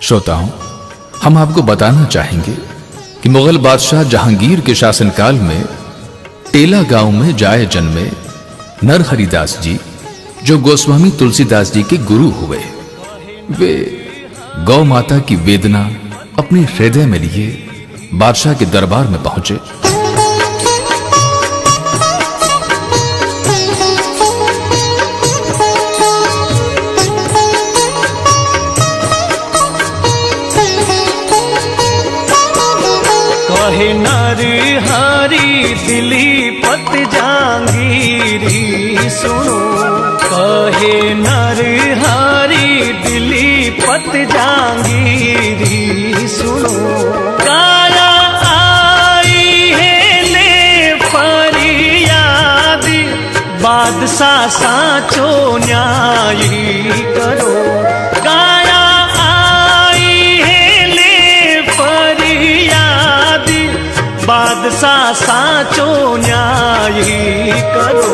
श्रोताओं, हम आपको बताना चाहेंगे कि मुगल बादशाह जहांगीर के शासनकाल में टेला गांव में जाए जन्मे नरहरिदास जी, जो गोस्वामी तुलसीदास जी के गुरु हुए, वे गौ माता की वेदना अपने हृदय में लिए बादशाह के दरबार में पहुंचे। कहे नरहरि दिलीपत जहांगीरी सुनो, कहे नरहरि दिलीपत जहांगीरी सुनो। काया आई है ले फरियाद, बादशाह साचो न्यायी करो। काया आई है ले फरियाद, बादशाह साचो न्यायी करो।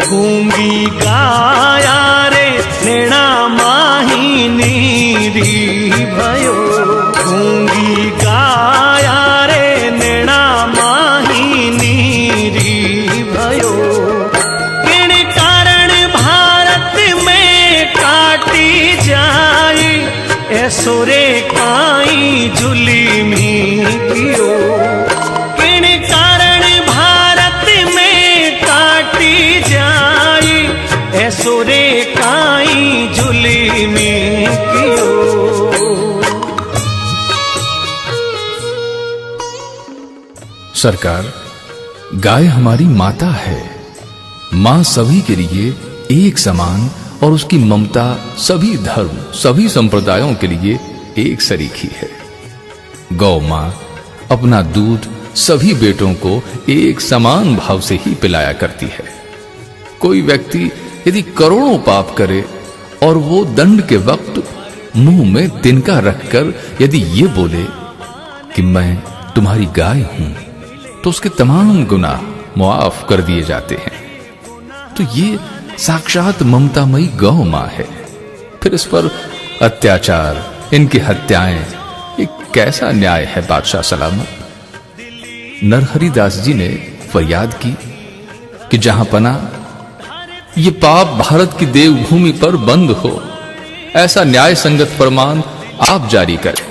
गूंगी गाया रे नेणा माही नीरी भयो, गूंगी गाया रे नेणा माही नीरी भयो। किन कारण भारत में काटी जाए, ऐसो रे काई जुल्मी कियो। ऐसो रे काई जुल्मी कियो। सरकार, गाय हमारी माता है। मां सभी के लिए एक समान और उसकी ममता सभी धर्म, सभी संप्रदायों के लिए एक सरीखी है। गौ मां अपना दूध सभी बेटों को एक समान भाव से ही पिलाया करती है। कोई व्यक्ति यदि करोड़ों पाप करे और वो दंड के वक्त मुंह में तिनका रखकर यदि ये बोले कि मैं तुम्हारी गाय हूं, तो उसके तमाम गुनाह मुआफ कर दिए जाते हैं। तो ये साक्षात ममतामयी गौ मां है। फिर इस पर अत्याचार, इनकी हत्याएं, ये कैसा न्याय है बादशाह सलामत। नरहरिदास जी ने फरियाद की कि जहां पना ये पाप भारत की देवभूमि पर बंद हो, ऐसा न्याय संगत फरमान आप जारी करें।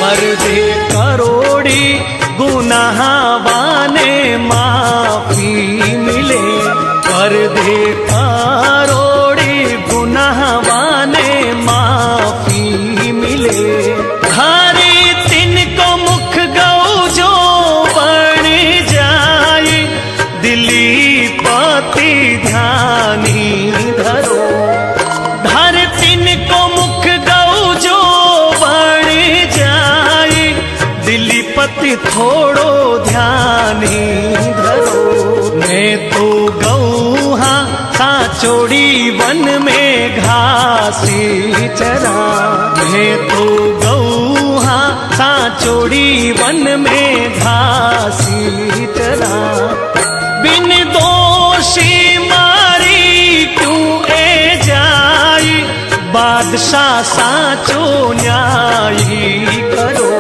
मर्दे करोड़ी गुनाहवाने माफी मिले, मर्दे करोड़ी गुनाहवाने माफी मिले। हरे तिनको मुख गौ जो बन जाए, दिलीपति ध्यानी धरो। धर तिनको मुख गौ जो दिलीपति थोड़ो ध्यानी धरो। मैं तो गौहा साचोड़ी वन में घासी चरा, मैं तो गौहा साचोड़ी वन में घासी चरा। बिन दोषी मारी क्यों ए जाई, बादशाह साचो न्यायी करो।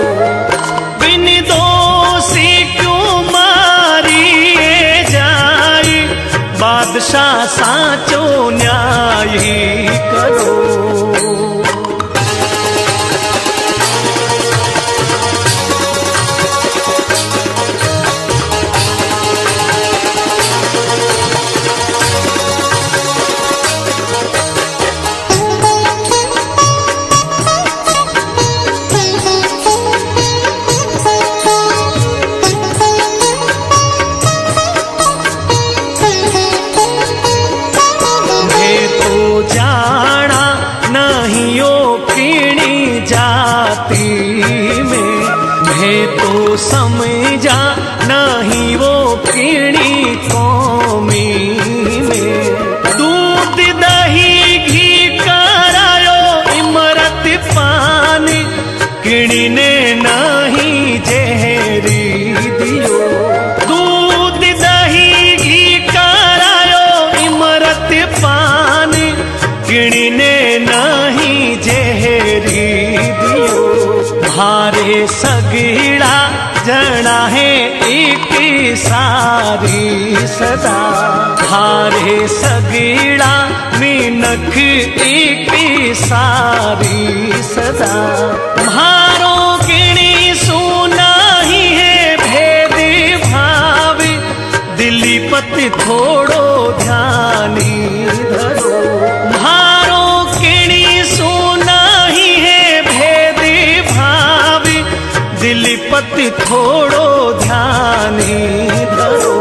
बिन दोषी क्यों मारी जाए, बादशाह साचो न्यायी करो। समझा नहीं वो किणी कौमी में। दूध दही घी करायो इमरत पान, किणी ने नहीं जहरी दियो। दूध दही घी करायो इमरत पान, किणी ने नहीं जहरी दियो। भारे सगीड़ा जना है एक सारी सदा, भारे सगीड़ा मीनख एक सारी सदा। भारो किणी सुना ही है भेद भाव, दिली पत थोड़ो ध्यानी धरो। भारो किणी सुना ही है भेद भाव, दिली पत थोड़ो ध्यानी धरो।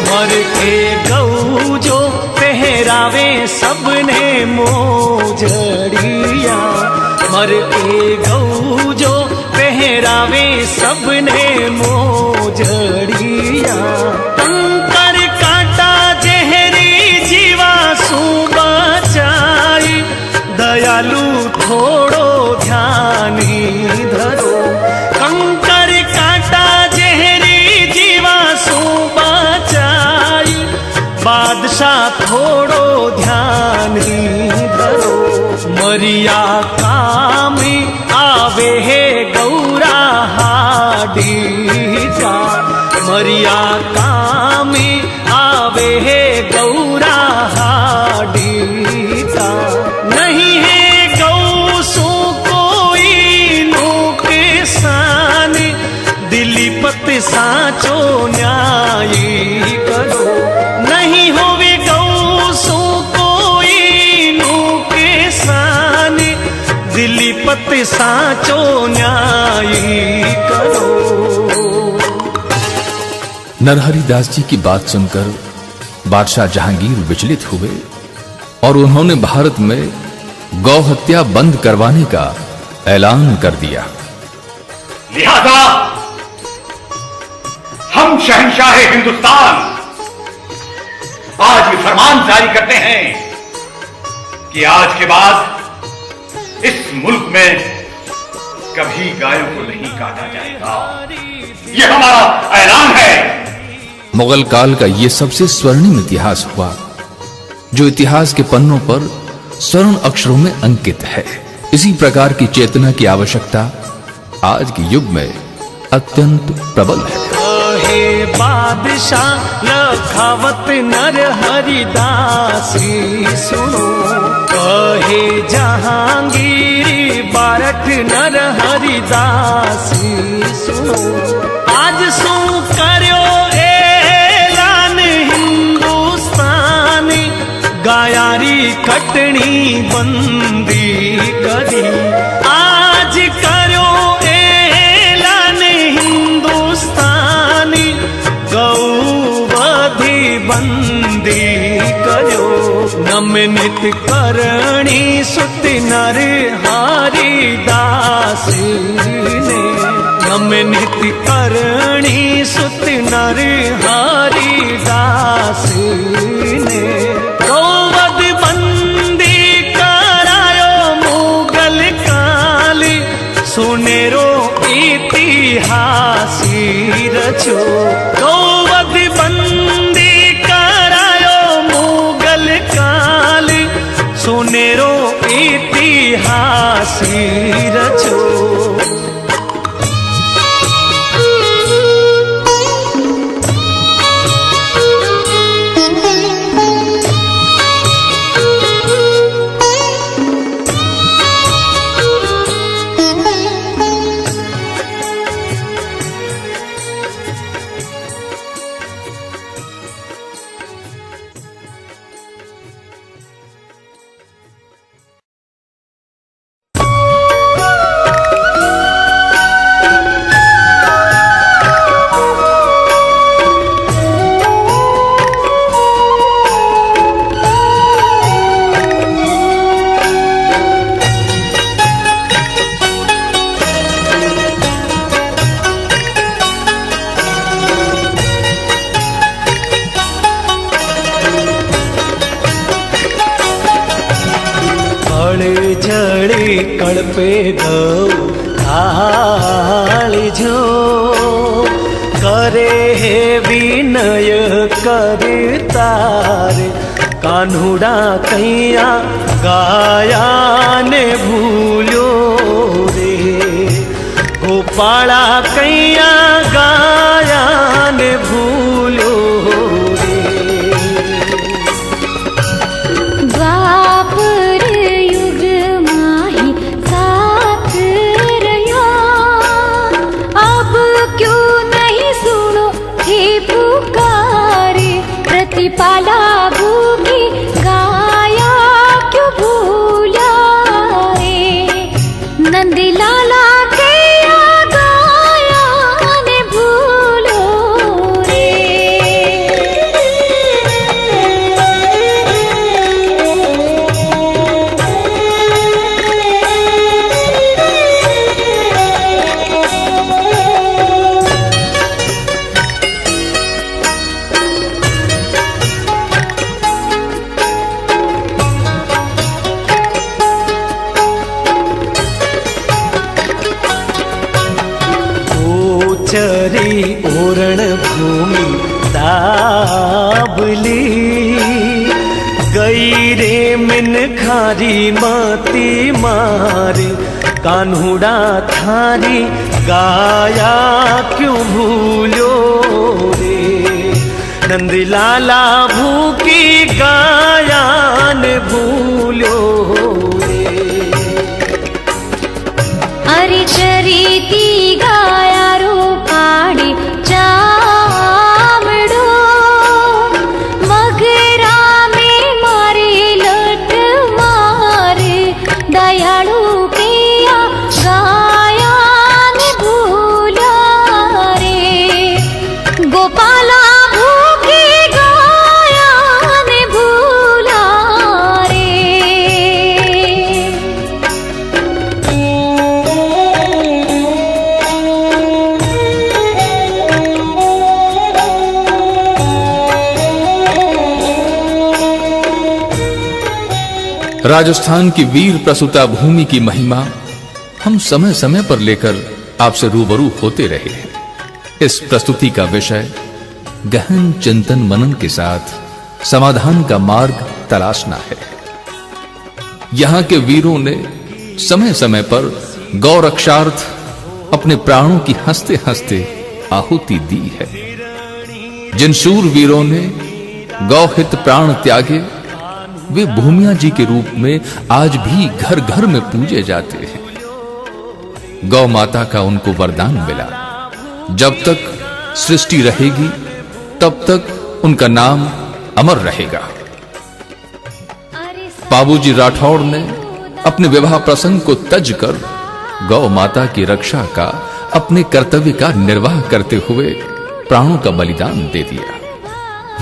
मर के गऊ जो पहरावे सबने मोजड़िया, मर के गऊ जो पहरावे सबने मोजड़िया। कंकर काटा जहरी जीवा सू बचाई, दयालु थोड़ो ध्यानी धरो। कंकर काटा जहरी जीवा सू बादशाह थोड़ो ध्यानी धरो। मरिया कामी आवे है गौरा हाडी का, मरिया कामी आवे है गौरा हाडी का। नहीं है गौ सो कोई नुकसान, दिली पत साचो न्यायी करो। नहीं होवे गौ सो कोई नुकसान, दिली पत साचो न्यायी करो। नरहरि दास जी की बात सुनकर बादशाह जहांगीर विचलित हुए और उन्होंने भारत में गौ हत्या बंद करवाने का ऐलान कर दिया। लिहाजा हम शहंशाह हिंदुस्तान आज ये फरमान जारी करते हैं कि आज के बाद इस मुल्क में कभी गायों को नहीं काटा जाएगा। ये हमारा ऐलान है। मुगल काल का ये सबसे स्वर्णिम इतिहास हुआ, जो इतिहास के पन्नों पर स्वर्ण अक्षरों में अंकित है। इसी प्रकार की चेतना की आवश्यकता आज के युग में अत्यंत प्रबल है। कहे बादशाह लखावत नरहरि दासी सुनो, कहे जहांगीर बारठ नरहरि दासी सुनो। आज सो करो ऐलान हिंदुस्तान, गायारी कटनी बंदी करी। आज करो ऐलान हिंदुस्तान, गौवधि बंदी करो। नमनित करणी सुत नरहरि दास ने, नमनित करणी सुत नरहरि दास ने। गौवध बंदी करायो मुगल काल, सुनेरो इतिहासी रचो। गौवध बंदी करायो मुगल काल, सुनेरो इतिहासी रचो। कड़पे गौ काली जो करे हे विनय कर तारे कान्हुड़ा कैया गाया ने भूलो रे गोपाला कैया गाया ने भूलो रे। द्वापर युग माही साथ रहा अब क्यों नहीं सुनो हे पुकारे प्रतिपाला भूखी गाया क्यों भूला रे नंदलाला कैया गाया ने भूलो रे। चरी ओरण भूमि दाबली गई रे मिन खारी माती मारे कान्हुड़ा थारी गाया क्यों भूलो रे नंदलाला भूखी गाया ने भूलो रे। अरे चरीती गाया रो पाड़ी चामड़ो मगरा में मारे लट मारे दयालु कैया गाया ने भूला रे गोपाला भूखी गाया ने भूला रे। राजस्थान की वीर प्रसूता भूमि की महिमा हम समय समय पर लेकर आपसे रूबरू होते रहे हैं। इस प्रस्तुति का विषय गहन चिंतन मनन के साथ समाधान का मार्ग तलाशना है। यहां के वीरों ने समय समय पर गौ रक्षार्थ अपने प्राणों की हंसते हंसते आहुति दी है। जिन शूर वीरों ने गौ हित प्राण त्यागे वे भूमिया जी के रूप में आज भी घर घर में पूजे जाते हैं। गौ माता का उनको वरदान मिला, जब तक सृष्टि रहेगी तब तक उनका नाम अमर रहेगा। बाबूजी राठौड़ ने अपने विवाह प्रसंग को तज कर गौ माता की रक्षा का अपने कर्तव्य का निर्वाह करते हुए प्राणों का बलिदान दे दिया।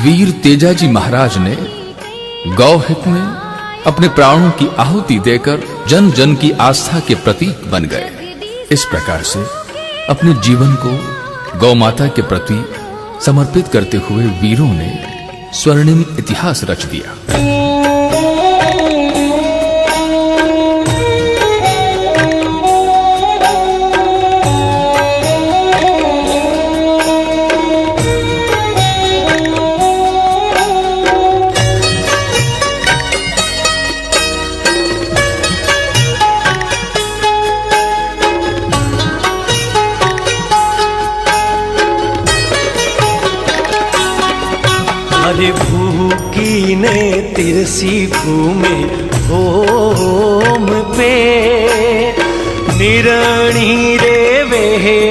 वीर तेजाजी महाराज ने गौ हित में अपने प्राणों की आहुति देकर जन जन की आस्था के प्रतीक बन गए। इस प्रकार से अपने जीवन को गौ माता के प्रति समर्पित करते हुए वीरों ने स्वर्णिम इतिहास रच दिया। अरे भूखी ने तिरसी भूमि होम पे निरणी रे वे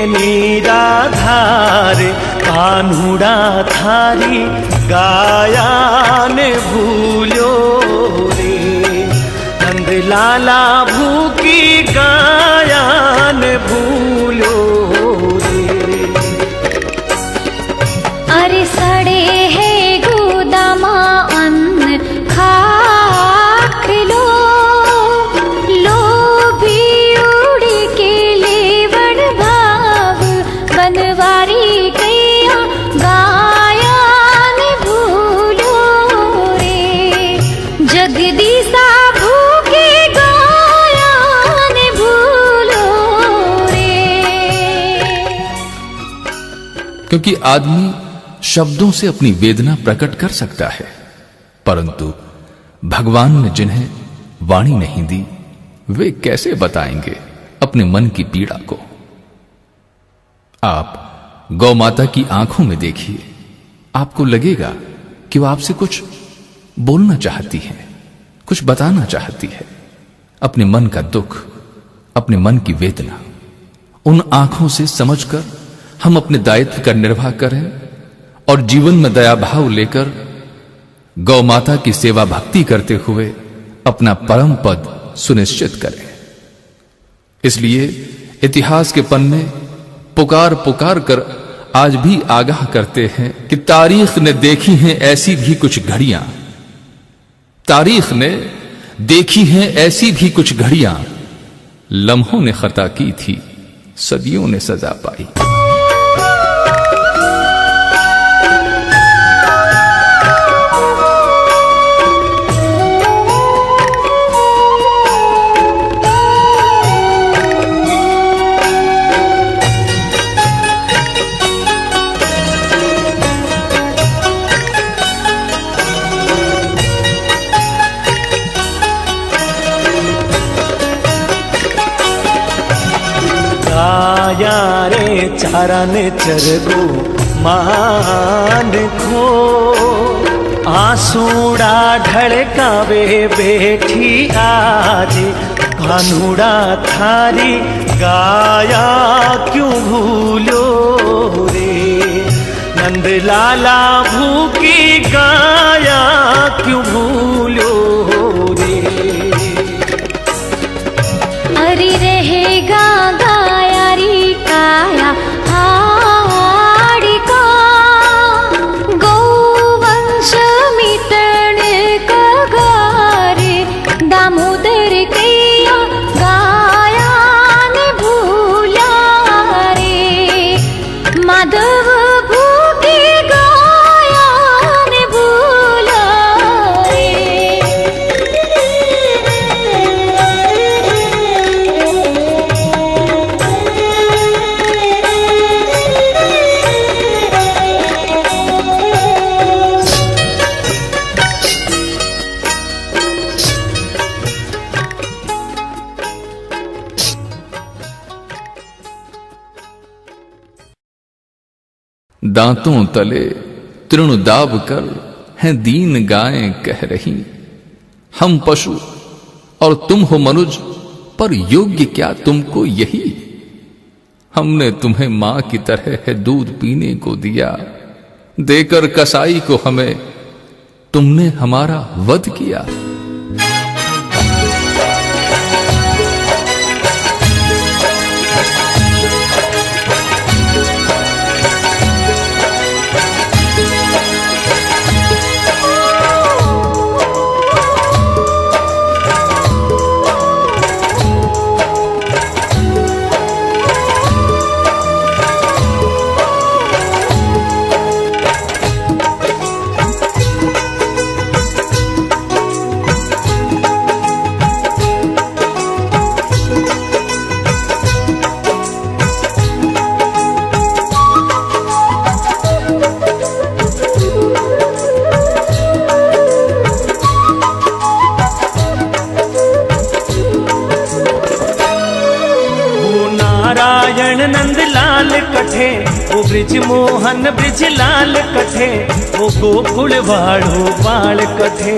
निराधार कान्हुड़ा थारी गाया ने भूलो रे नंदलाला भूखी गाया ने भूलो रे। अरे सड़े है गोदामा अन्न खाक लो भी उड़ के लेवण भाव बनवारी कैया गाया ने भूलो रे जगदीसा भूखे गाया क्योंकि आदमी शब्दों से अपनी वेदना प्रकट कर सकता है, परंतु भगवान ने जिन्हें वाणी नहीं दी वे कैसे बताएंगे अपने मन की पीड़ा को। आप गौ माता की आंखों में देखिए, आपको लगेगा कि वह आपसे कुछ बोलना चाहती है, कुछ बताना चाहती है, अपने मन का दुख, अपने मन की वेदना। उन आंखों से समझकर हम अपने दायित्व का निर्वाह करें और जीवन में दया भाव लेकर गौ माता की सेवा भक्ति करते हुए अपना परम पद सुनिश्चित करें। इसलिए इतिहास के पन्ने पुकार पुकार कर आज भी आगाह करते हैं कि तारीख ने देखी हैं ऐसी भी कुछ घड़ियां, तारीख ने देखी हैं ऐसी भी कुछ घड़ियां, लम्हों ने खता की थी, सदियों ने सजा पाई। रे चारण चरगो मान खो, आंसूड़ा ढड़कावे बैठी आज, कानूड़ा थारी गाया क्यों भूलो रे, नंद लाला भूखी गाया क्यों भूलो रे। अरे रहेगा गाया री काया हाड़ का, गौवंश मिटन का गारे, दामोदर कैया गाया ने भूला रे, माधव भूखी गाया ने भूला दांतों तले तृण दाब कर हैं दीन गायें कह रही, हम पशु और तुम हो मनुज, पर योग्य क्या तुमको यही। हमने तुम्हें मां की तरह है दूध पीने को दिया, देकर कसाई को हमें तुमने हमारा वध किया। नंद लाल कठे वो ब्रिज मोहन ब्रिज लाल कठे, वो गोकुल वाड़ो बाल कठे।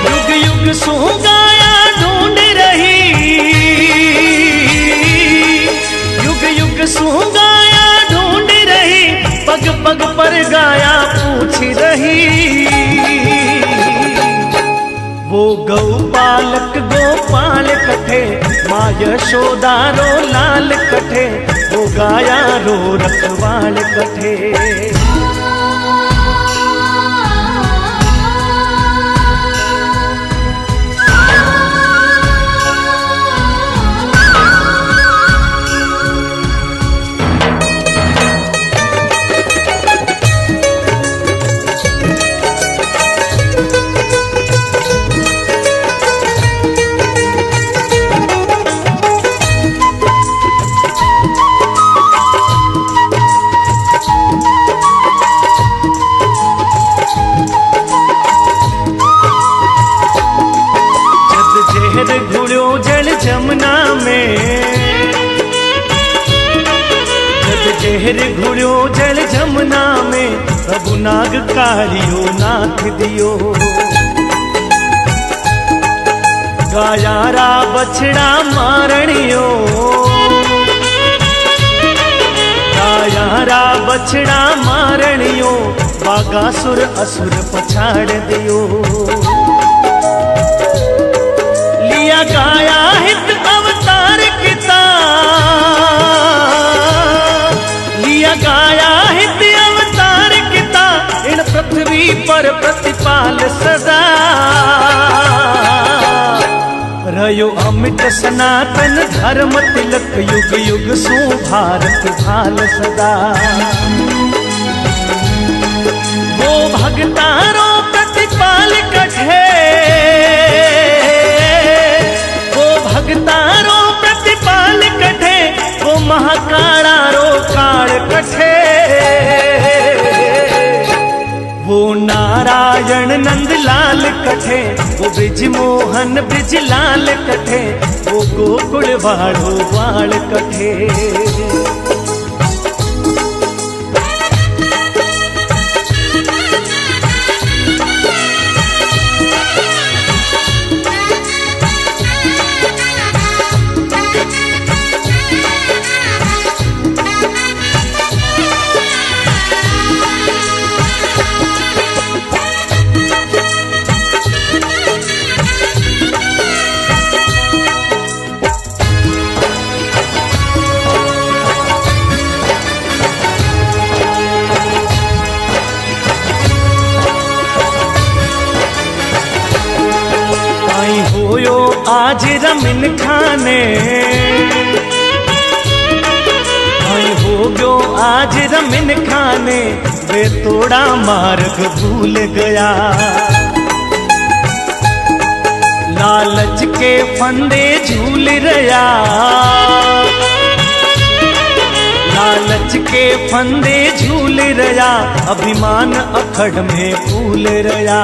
युग युग सो गाया ढूंढ रही, युग युग सो गाया ढूंढ रही, पग पग पर गाया पूछ रही। वो गौपालक गोपाल कठे, माँ यशोदा रो लाल कठे, वो गाया रो रखवाल कठे। में जब जहर घुड़ियो जल जमुना में प्रभु नाग कारियो नाथ दियो गायारा बछड़ा मारणियो गायारा बछड़ा मारणियो बागासुर असुर पछाड़ दियो लिया गाया हित अवतार किता लिया गाया हित अवतार किता इन पृथ्वी पर प्रतिपाल सदा रयो अमिट सनातन धर्म तिलक युग युग सु भारत भाल सदा वो भगतारो प्रतिपाल कठे वो भगतारो प्रतिपाल कठे वो महाकाणारो काल कठे वो नारायण नंदलाल कठे वो ब्रिजमोहन ब्रिजलाल कठे वो गोकुल वाड़ो वाल कठे आज रमिन खाने हो गयो आज रमिन खाने वे तोड़ा मार्ग भूल गया लालच के फंदे झूल रहा लालच के फंदे झूल रहा अभिमान अखड़ में फूल रहा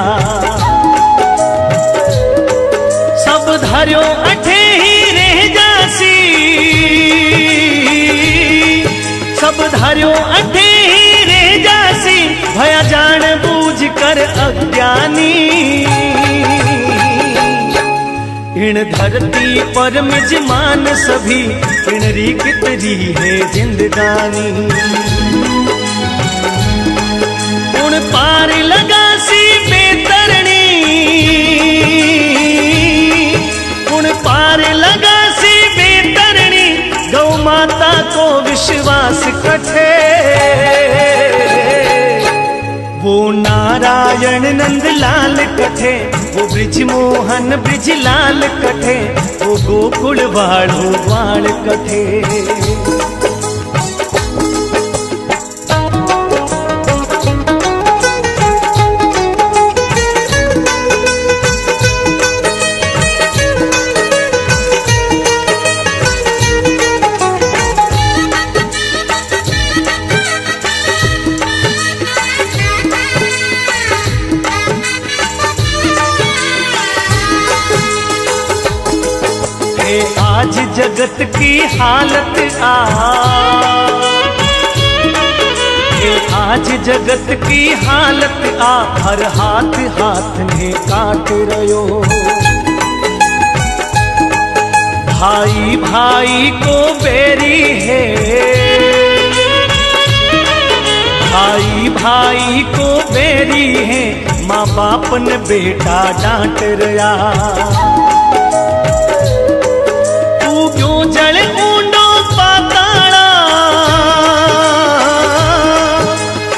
सब धर्यो अठे ही रह जासी सब धर्यो अठे ही रह जासी भया जान बूझ कर अज्ञानी इन धरती पर मिजमान सभी इन री कितरी है जिंदगानी उन पार लगा सी बेतरणी पार लगा सी बेतरणी गौ माता को विश्वास कठे वो नारायण नंदलाल कठे वो ब्रिजमोहन ब्रिजलाल कठे वो गोकुल वाड़ो वाड़ कठे आज जगत की हालत आज जगत की हालत हर हाथ हाथ ने काट रयो भाई भाई को बेरी है भाई भाई को बेरी है माँ बाप ने बेटा डांट रहा जल ऊंडो पाताड़ा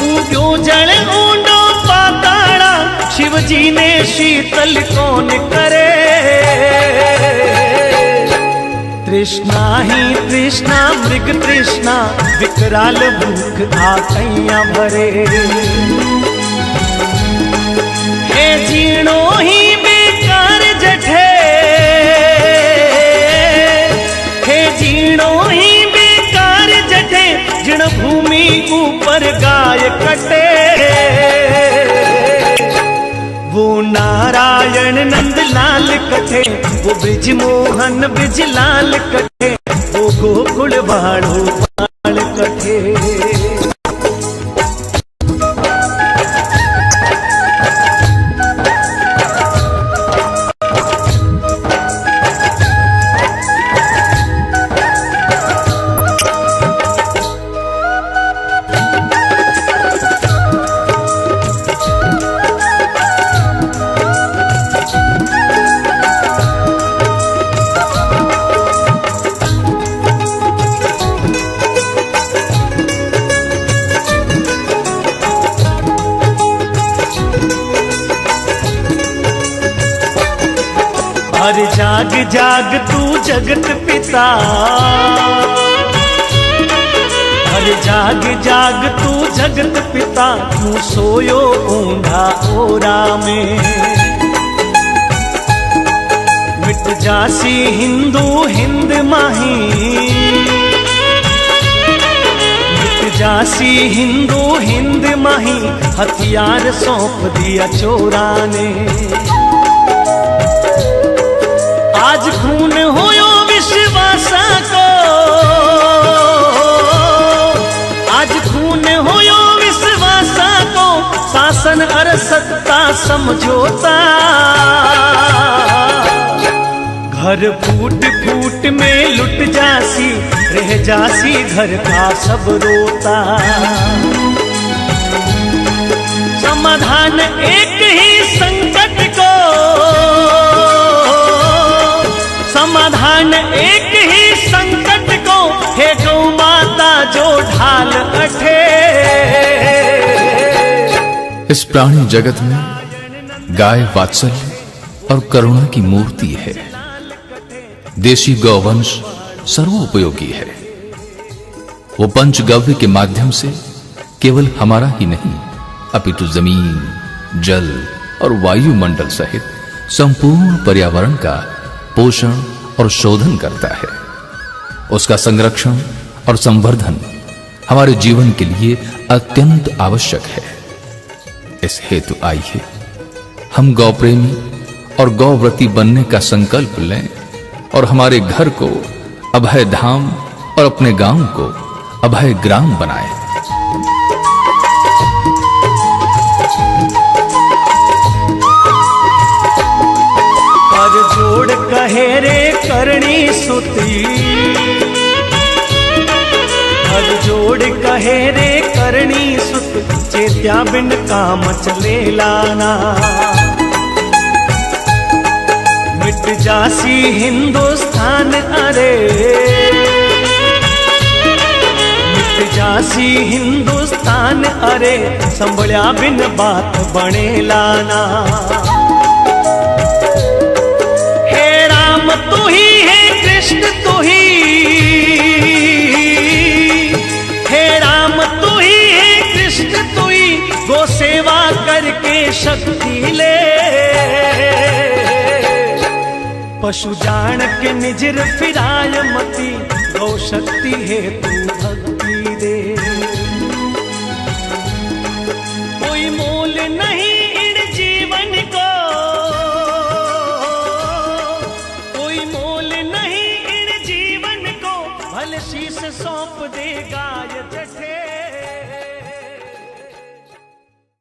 उग्यो जल ऊंडो पाताड़ा शिव जी ने शीतल कौन करे तृष्णा ही तृष्णा मृग तृष्णा विकराल भूख आकैया भरे हे जीणो ही बेकार जठे जीणो ही बेकार जठे जिण भूमि ऊपर गाय कटे वो वो नारायण नंद लाल कथे, वो ब्रिज मोहन ब्रिज लाल कथे, वो गोकुल वालो बाल कथे। हर जाग जाग तू जगत पिता, हर जाग जाग तू जगत पिता, तू सोयो ऊंधा ओरा में। मिट जासी हिंदू हिंद माही, मिट जासी हिंदू हिंद माही, हथियार सौंप दिया चोरा ने। आज खून होयो विश्वासा को, आज खून होयो विश्वासा को, शासन अर सत्ता समझौता। घर फूट फूट में लुट जासी, रह जासी घर का सब रोता। समाधान एक ही संकट को, समाधान एक ही संकट को, हे गौ माता जो ढाल अठे। इस प्राणी जगत में गाय वात्सल्य और करुणा की मूर्ति है। देशी गौवंश सर्वोपयोगी है। वो पंचगव्य के माध्यम से केवल हमारा ही नहीं, अपितु जमीन, जल और वायुमंडल सहित संपूर्ण पर्यावरण का पोषण और शोधन करता है। उसका संरक्षण और संवर्धन हमारे जीवन के लिए अत्यंत आवश्यक है। इस हेतु आइए हम गौप्रेमी और गौव्रती बनने का संकल्प लें और हमारे घर को अभय धाम और अपने गांव को अभय ग्राम बनाएं। कर जोड़ कहे रे करणी सुती, कर जोड़ कहे रे करणी सुत, चेत्या बिन काम चले लाना। मिट जासी हिंदुस्तान अरे, मिट जासी हिंदुस्तान अरे, संभळ्या बिन बात बने लाना। तू ही है कृष्ण तू ही, हे राम तू ही है कृष्ण तू ही, गो सेवा करके शक्ति ले। पशु जान के निजर फिराय मती, गौ शक्ति है तू भगवान।